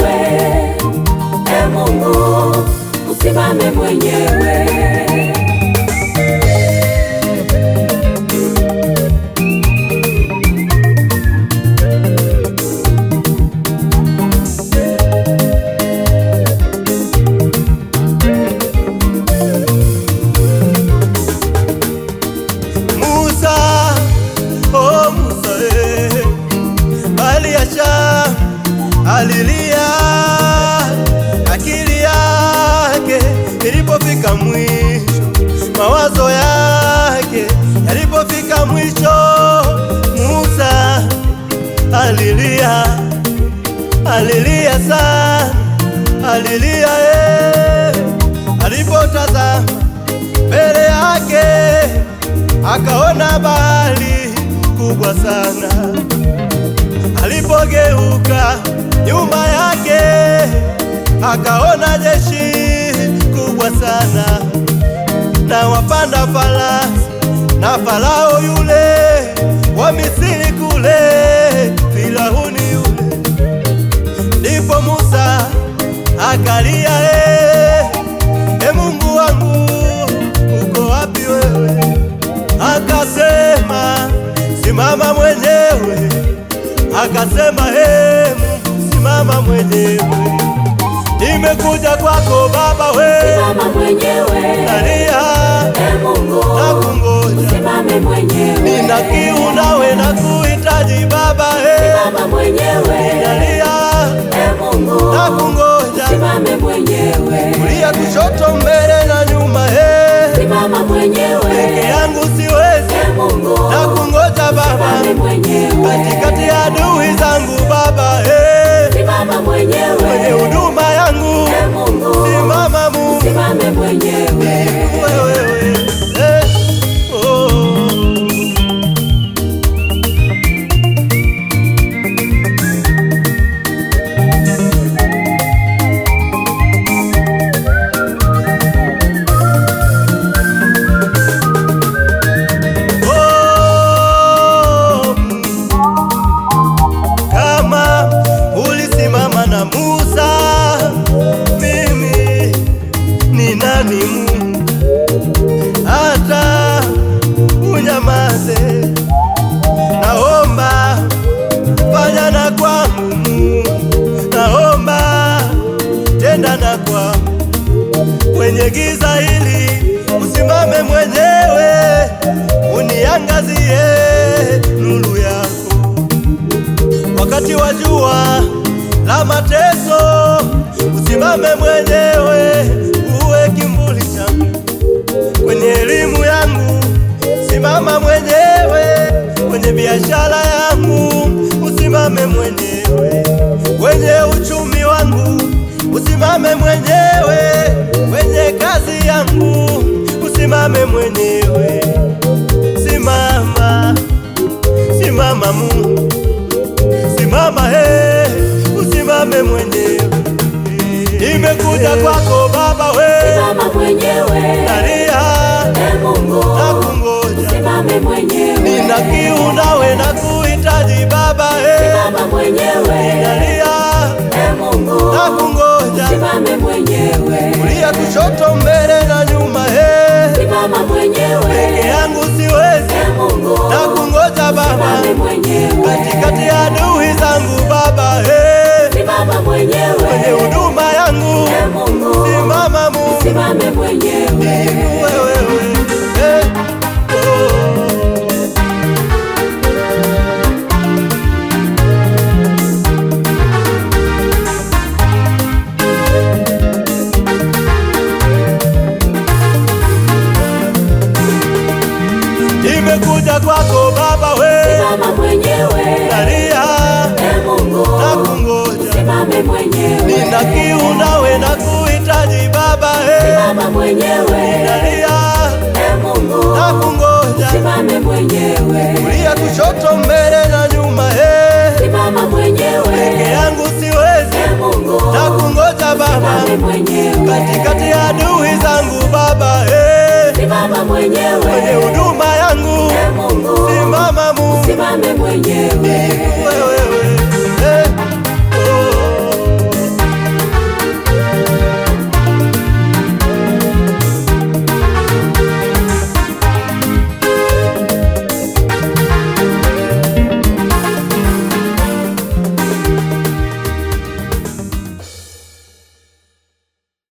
mwenyewe, e Mungu, usimame mwenyewe. Alilia, akili yake ilipofika mwisho, mawazo yake yalipofika mwisho, Musa alilia, alilia sana, alilia alipotazama mbele yake akaona bahari kubwa sana. Alipogeuka nyuma yake akaona jeshi kubwa sana, na wapanda farasi na Farao yule wa Misri kule, Firauni yule. Ndipo Musa akalia, e Mungu wangu, uko wapi wewe? Akasema, simama mwenyewe. Akasema, Mungu, simama mwenyewe. Nimekuja kwako Baba, simama mwenyewe. Nalia, Mungu, nakungoja, simame mwenyewe. Nina kiu nawe nakuhitaji Baba, simama mwenyewe. Nalia, Mungu, nakungoja, simame mwenyewe. kulia kushoto mbele na nyuma, simama mwenyewe. Peke yangu siwezi, Mungu, nakungoja Baba, simame mwenyewe. katikati ya adui zangu Baba, simama mwenyewe. kwenye huduma yangu, Mungu, simama Mungu, simame mwenyewe. Hata unyamaze, naomba fanya na kwangu, naomba tenda na kwangu, kwenye giza hili usimame mwenyewe, uniangazie nuru yako, wakati wa jua la mateso usimame mwenyewe, uwe kimvuli changu, kwenye elimu yangu simama mwenyewe, kwenye biashara yangu usimame mwenyewe, kwenye uchumi wangu usimame mwenyewe, kwenye kazi yangu usimame mwenyewe. Simama, simama Mungu, simama usimame mwenyewe. Nimekuja kwako Baba, simama mwenyewe. Nalia, Mungu, nakungoja, simame mwenyewe. Nina kiu nawe nakuhitaji Baba, simama mwenyewe. Nalia, Mungu, nakungoja, simame mwenyewe. kulia kushoto mbele na nyuma, simama mwenyewe. Peke yangu siwezi, Mungu, nakungoja Baba, simame mwenyewe. katikati ya adui zangu Baba, simama mwenyewe. kwenye huduma yangu, Mungu, simama Mungu, simame mwenyewe. Nimekuja kwako Baba, simama mwenyewe. Nalia, Mungu, nakungoja, simame mwenyewe. Nina kiu nawe nakuhitaji Baba, simama mwenyewe. Nalia, Mungu, nakungoja, simame mwenyewe. kulia kushoto mbele na nyuma, simama mwenyewe. Peke yangu siwezi, Mungu, nakungoja Baba, simame mwenyewe. katikati ya adui zangu Baba, simama mwenyewe. kwenye huduma yangu, Mungu, simama Mungu, simame mwenyewe.